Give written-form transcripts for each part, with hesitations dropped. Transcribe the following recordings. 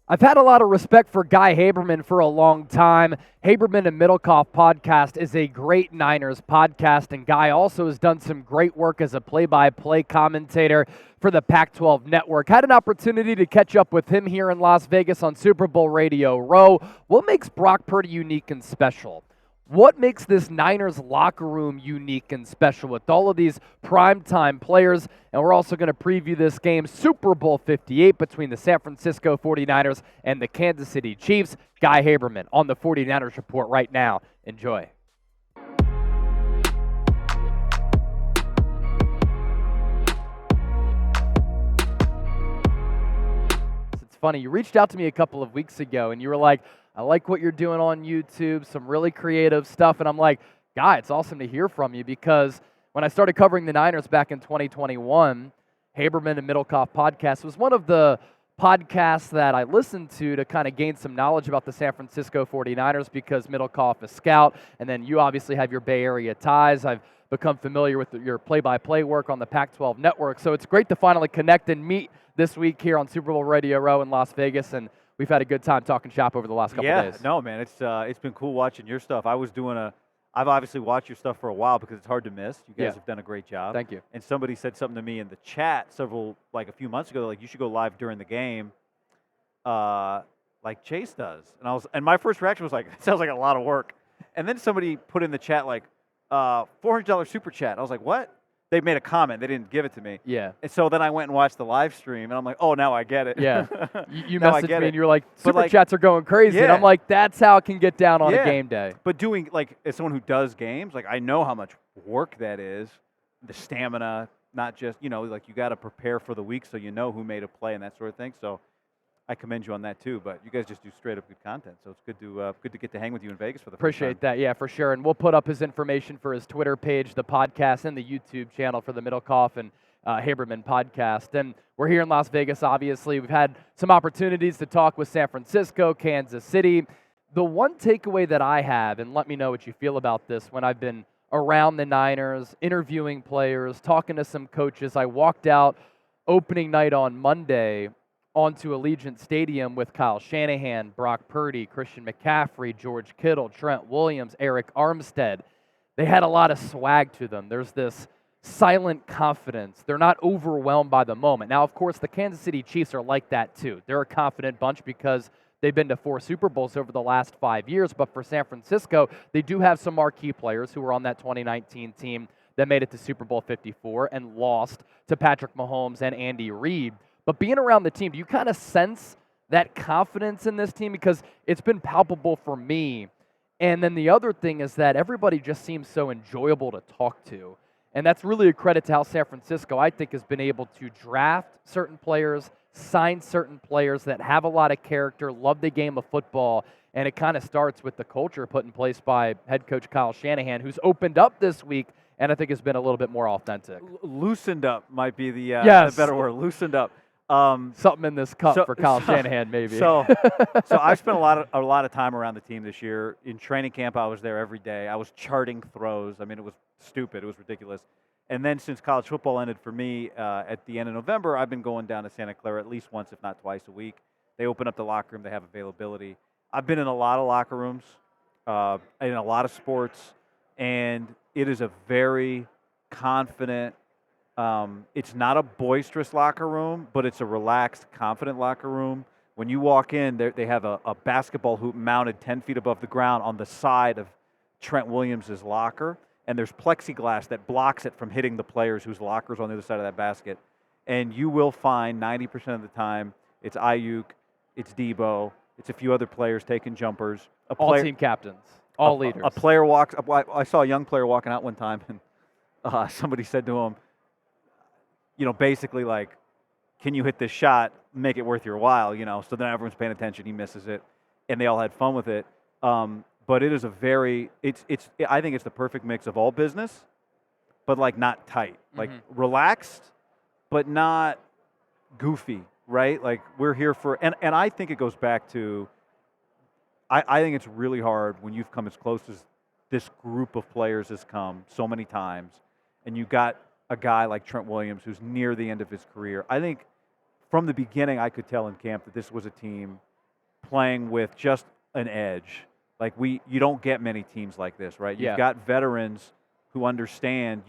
I've had a lot of respect for Guy Haberman for a long time. Haberman and Middlecoff podcast is a great Niners podcast, and Guy also has done some great work as a play-by-play commentator for the Pac-12 network. Had an opportunity to catch up with him here in Las Vegas on Super Bowl Radio Row. What makes Brock Purdy unique and special? What makes this Niners locker room unique and special with all of these primetime players? And we're also going to preview this game, Super Bowl 58, between the San Francisco 49ers and the Kansas City Chiefs. Guy Haberman on the 49ers Report right now. Enjoy. It's funny, you reached out to me a couple of weeks ago and you were like, I like what you're doing on YouTube, some really creative stuff. And I'm like, Guy, it's awesome to hear from you because when I started covering the Niners back in 2021, Haberman and Middlecoff podcast was one of the podcasts that I listened to kind of gain some knowledge about the San Francisco 49ers because Middlecoff is scout, and then you obviously have your Bay Area ties. I've become familiar with your play-by-play work on the Pac-12 network. So it's great to finally connect and meet this week here on Super Bowl Radio Row in Las Vegas, and we've had a good time talking shop over the last couple of days. Yeah, no, man, it's been cool watching your stuff. I've obviously watched your stuff for a while because it's hard to miss. You guys have done a great job. Thank you. And somebody said something to me in the chat a few months ago, like you should go live during the game, like Chase does. And my first reaction was like, that sounds like a lot of work. And then somebody put in the chat like, $400 super chat. I was like, what? They made a comment. They didn't give it to me. Yeah. And so then I went and watched the live stream, and I'm like, oh, now I get it. Yeah. You Now I messaged get me, it. and you're like, But, super chats are going crazy. And yeah. I'm like, that's how it can get down on a Yeah. game day. But doing, like, as someone who does games, like, I know how much work that is, the stamina, not just, like, you got to prepare for the week so you know who made a play and that sort of thing. So I commend you on that, too. But you guys just do straight-up good content. So it's good to get to hang with you in Vegas for the first time. Appreciate that, yeah, for sure. And we'll put up his information for his Twitter page, the podcast, and the YouTube channel for the Middlecoff and Haberman podcast. And we're here in Las Vegas, obviously. We've had some opportunities to talk with San Francisco, Kansas City. The one takeaway that I have, and let me know what you feel about this, when I've been around the Niners, interviewing players, talking to some coaches, I walked out opening night on Monday onto Allegiant Stadium with Kyle Shanahan, Brock Purdy, Christian McCaffrey, George Kittle, Trent Williams, Eric Armstead. They had a lot of swag to them. There's this silent confidence. They're not overwhelmed by the moment. Now, of course, the Kansas City Chiefs are like that too. They're a confident bunch because they've been to 4 Super Bowls over the last 5 years. But for San Francisco, they do have some marquee players who were on that 2019 team that made it to Super Bowl 54 and lost to Patrick Mahomes and Andy Reid. But being around the team, do you kind of sense that confidence in this team? Because it's been palpable for me. And then the other thing is that everybody just seems so enjoyable to talk to. And that's really a credit to how San Francisco, I think, has been able to draft certain players, sign certain players that have a lot of character, love the game of football. And it kind of starts with the culture put in place by head coach Kyle Shanahan, who's opened up this week and I think has been a little bit more authentic. Loosened up might be the Yes. better word. Loosened up. Something in this cup for Kyle Shanahan, maybe. So I've spent a lot of time around the team this year. In training camp, I was there every day. I was charting throws. I mean, it was stupid. It was ridiculous. And then since college football ended for me at the end of November, I've been going down to Santa Clara at least once, if not twice a week. They open up the locker room. They have availability. I've been in a lot of locker rooms, in a lot of sports, and it is a very confident. It's not a boisterous locker room, but it's a relaxed, confident locker room. When you walk in, they have a basketball hoop mounted 10 feet above the ground on the side of Trent Williams' locker, and there's plexiglass that blocks it from hitting the players whose lockers on the other side of that basket. And you will find 90% of the time it's Ayuk, it's Debo, it's a few other players taking jumpers. All team captains, all leaders. A player walks. I saw a young player walking out one time, and somebody said to him, basically like, can you hit this shot, make it worth your while, So then everyone's paying attention. He misses it, and they all had fun with it. But it is I think it's the perfect mix of all business, but like not tight, like relaxed, but not goofy, right? Like we're here for, and I think it goes back to, I think it's really hard when you've come as close as this group of players has come so many times, and you got a guy like Trent Williams who's near the end of his career. I think from the beginning I could tell in camp that this was a team playing with just an edge. Like you don't get many teams like this, right? You've got veterans who understand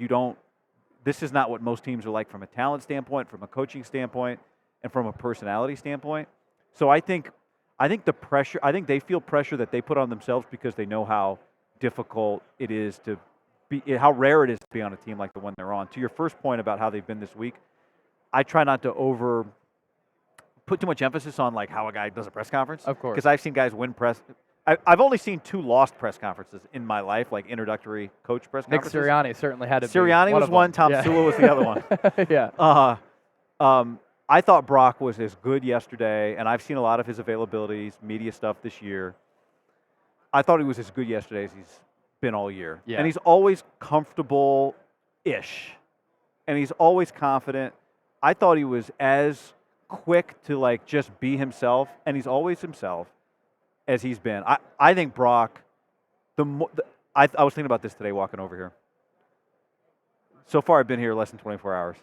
this is not what most teams are like from a talent standpoint, from a coaching standpoint, and from a personality standpoint. So I think the pressure, I think they feel pressure that they put on themselves because they know how difficult it is to be, how rare it is to be on a team like the one they're on. To your first point about how they've been this week, I try not to put too much emphasis on like how a guy does a press conference. Of course. Because I've seen guys win press. I've only seen 2 lost press conferences in my life, like introductory coach press Nick conferences. Sirianni certainly had to Sirianni was one, Tom Sula was the other one. Yeah. I thought Brock was as good yesterday, and I've seen a lot of his availabilities, media stuff this year. I thought he was as good yesterday as he's been all year. Yeah. And he's always comfortable-ish, and he's always confident. I thought he was as quick to like just be himself, and he's always himself as he's been. I think Brock, I was thinking about this today walking over here. So far I've been here less than 24 hours.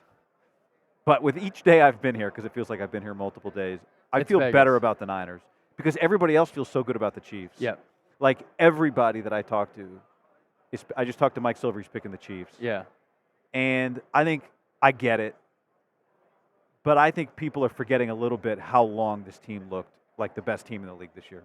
But with each day I've been here, because it feels like I've been here multiple days, I feel better about the Niners. Because everybody else feels so good about the Chiefs. Yeah. Like everybody that I talk to, I just talked to Mike Silver, he's picking the Chiefs. Yeah. And I think I get it. But I think people are forgetting a little bit how long this team looked like the best team in the league this year.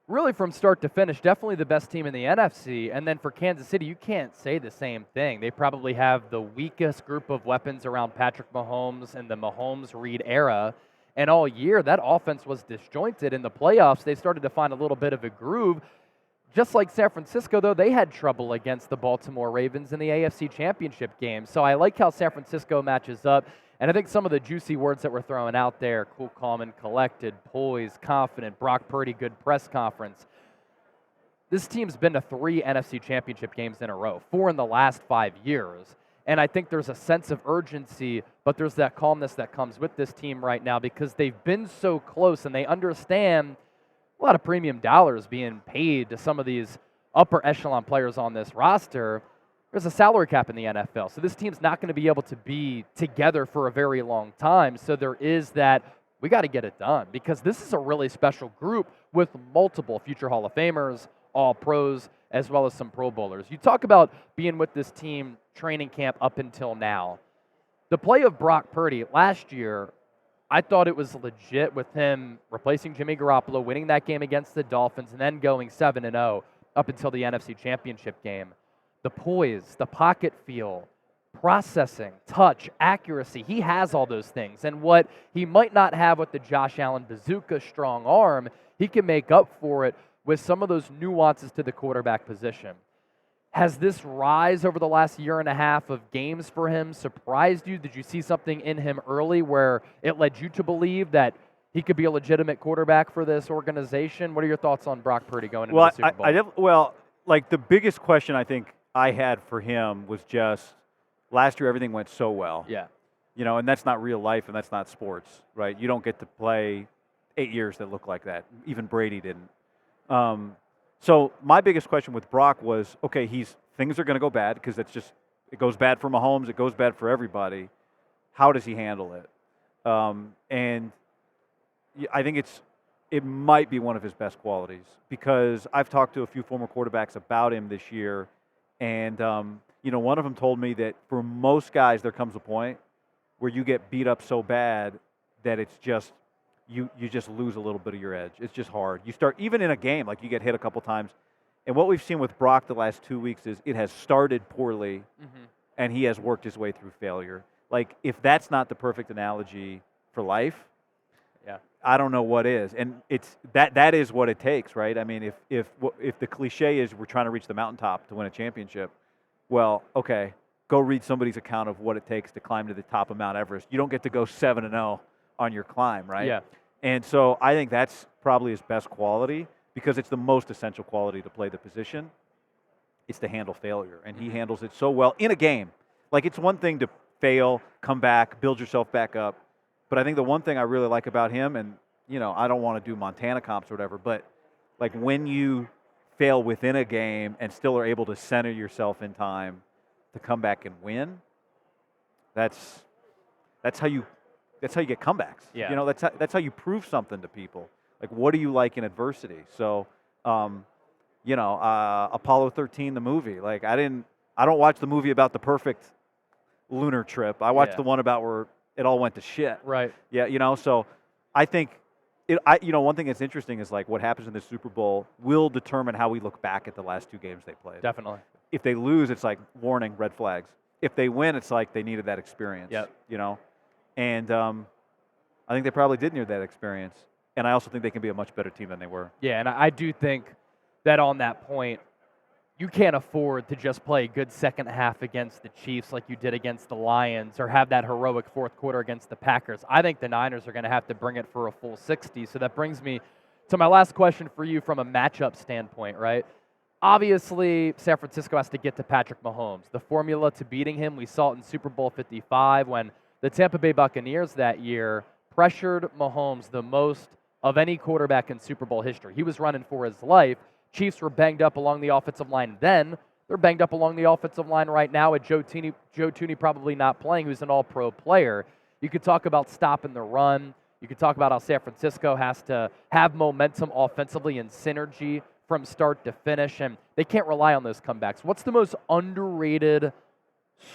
Really, from start to finish, definitely the best team in the NFC. And then for Kansas City, you can't say the same thing. They probably have the weakest group of weapons around Patrick Mahomes and the Mahomes-Reed era. And all year, that offense was disjointed. In the playoffs, they started to find a little bit of a groove. Just like San Francisco, though, they had trouble against the Baltimore Ravens in the AFC Championship game. So I like how San Francisco matches up. And I think some of the juicy words that we're throwing out there, cool, calm, and collected, poised, confident, Brock Purdy, good press conference. This team's been to 3 NFC Championship games in a row, 4 in the last 5 years. And I think there's a sense of urgency, but there's that calmness that comes with this team right now because they've been so close and they understand a lot of premium dollars being paid to some of these upper echelon players on this roster. There's a salary cap in the NFL, so this team's not going to be able to be together for a very long time. So there is that, we got to get it done because this is a really special group with multiple future Hall of Famers, all pros, as well as some Pro Bowlers. You talk about being with this team training camp up until now. The play of Brock Purdy last year, I thought it was legit with him replacing Jimmy Garoppolo, winning that game against the Dolphins, and then going 7-0 up until the NFC Championship game. The poise, the pocket feel, processing, touch, accuracy, he has all those things. And what he might not have with the Josh Allen bazooka strong arm, he can make up for it with some of those nuances to the quarterback position. Has this rise over the last year and a half of games for him surprised you? Did you see something in him early where it led you to believe that he could be a legitimate quarterback for this organization? What are your thoughts on Brock Purdy going into the Super Bowl? Like the biggest question I think I had for him was just last year everything went so well. Yeah. You know, and that's not real life and that's not sports, right? You don't get to play 8 years that look like that. Even Brady didn't. So my biggest question with Brock was, okay, things are going to go bad because it goes bad for Mahomes, it goes bad for everybody. How does he handle it? And I think it might be one of his best qualities because I've talked to a few former quarterbacks about him this year, and one of them told me that for most guys there comes a point where you get beat up so bad that it's just you just lose a little bit of your edge. It's just hard. You start, even in a game, like you get hit a couple times. And what we've seen with Brock the last 2 weeks is it has started poorly, and he has worked his way through failure. Like, if that's not the perfect analogy for life, I don't know what is. And it's that is what it takes, right? I mean, if the cliche is we're trying to reach the mountaintop to win a championship, well, okay, go read somebody's account of what it takes to climb to the top of Mount Everest. You don't get to go 7-0 on your climb, right? Yeah. And so I think that's probably his best quality because it's the most essential quality to play the position. It's to handle failure, and he handles it so well in a game. Like, it's one thing to fail, come back, build yourself back up, but I think the one thing I really like about him, and I don't want to do Montana comps or whatever, but like when you fail within a game and still are able to center yourself in time to come back and win, that's how you get comebacks. Yeah. That's how you prove something to people. Like, what do you like in adversity? So, Apollo 13, the movie. Like, I don't watch the movie about the perfect lunar trip. I watched the one about where it all went to shit. Right. Yeah, so I think one thing that's interesting is like what happens in the Super Bowl will determine how we look back at the last 2 games they played. Definitely. If they lose, it's like warning, red flags. If they win, it's like they needed that experience. Yep. And I think they probably did need that experience. And I also think they can be a much better team than they were. Yeah, and I do think that on that point, you can't afford to just play a good second half against the Chiefs like you did against the Lions or have that heroic fourth quarter against the Packers. I think the Niners are going to have to bring it for a full 60. So that brings me to my last question for you from a matchup standpoint, right? Obviously, San Francisco has to get to Patrick Mahomes. The formula to beating him, we saw it in Super Bowl 55 when the Tampa Bay Buccaneers that year pressured Mahomes the most of any quarterback in Super Bowl history. He was running for his life. Chiefs were banged up along the offensive line then. They're banged up along the offensive line right now with Joe Tooney probably not playing, who's an all-pro player. You could talk about stopping the run. You could talk about how San Francisco has to have momentum offensively and synergy from start to finish, and they can't rely on those comebacks. What's the most underrated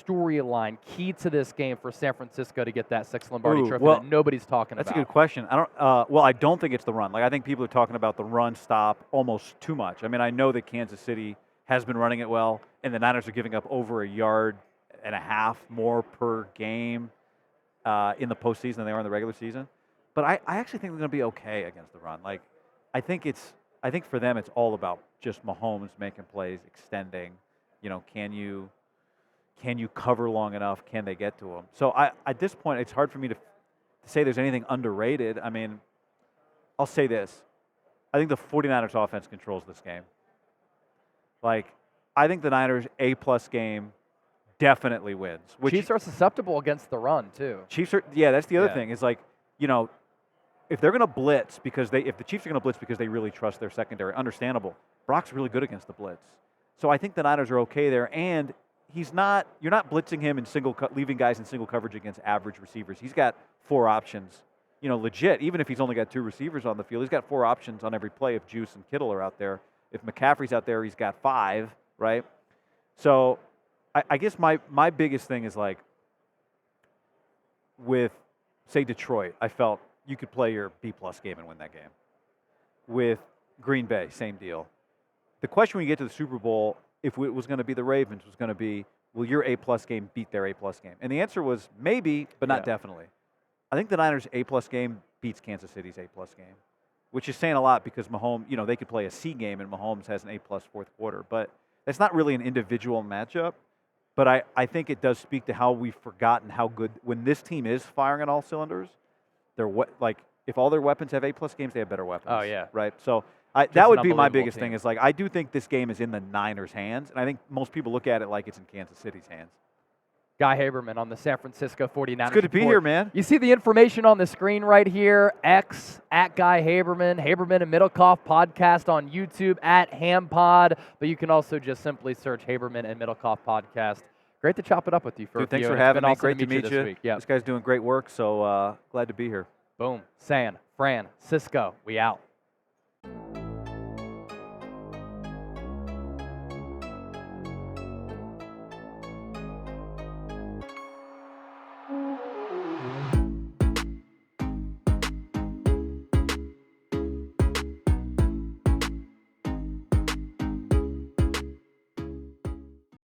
storyline, key to this game for San Francisco to get that 6th Lombardi Trophy that nobody's talking about? That's a good question. I don't think it's the run. Like, I think people are talking about the run stop almost too much. I mean, I know that Kansas City has been running it well, and the Niners are giving up over 1.5 yards more per game in the postseason than they are in the regular season. But I actually think they're going to be okay against the run. Like, I think for them it's all about just Mahomes making plays, extending. Can you cover long enough? Can they get to him? So at this point, it's hard for me to say there's anything underrated. I mean, I'll say this. I think the 49ers offense controls this game. Like, I think the Niners' A-plus game definitely wins. Chiefs are susceptible against the run, too. That's the other thing. Is like, if they're going to blitz if the Chiefs are going to blitz because they really trust their secondary, understandable. Brock's really good against the blitz. So I think the Niners are okay there, and you're not blitzing him in leaving guys in single coverage against average receivers. He's got 4 options, legit. Even if he's only got 2 receivers on the field, he's got 4 options on every play if Juice and Kittle are out there. If McCaffrey's out there, he's got 5, right? So I guess my biggest thing is like with, say, Detroit, I felt you could play your B-plus game and win that game. With Green Bay, same deal. The question when you get to the Super Bowl, if it was going to be the Ravens, was going to be, will your A-plus game beat their A-plus game? And the answer was maybe, but not definitely. I think the Niners' A-plus game beats Kansas City's A-plus game, which is saying a lot because Mahomes, they could play a C game and Mahomes has an A-plus fourth quarter. But that's not really an individual matchup. But I think it does speak to how we've forgotten how good, when this team is firing on all cylinders, if all their weapons have A-plus games, they have better weapons. Oh, yeah. Right? So that would be my biggest thing is, like, I do think this game is in the Niners' hands, and I think most people look at it like it's in Kansas City's hands. Guy Haberman on the San Francisco 49ers. It's good to be here, man. You see the information on the screen right here. X at Guy Haberman, Haberman and Middlecoff podcast on YouTube at HamPod. But you can also just simply search Haberman and Middlecoff podcast. Great to chop it up with you for a few. Thanks for having me. Awesome Great to meet you this week. Yep. This guy's doing great work, so glad to be here. Boom. San Francisco. We out.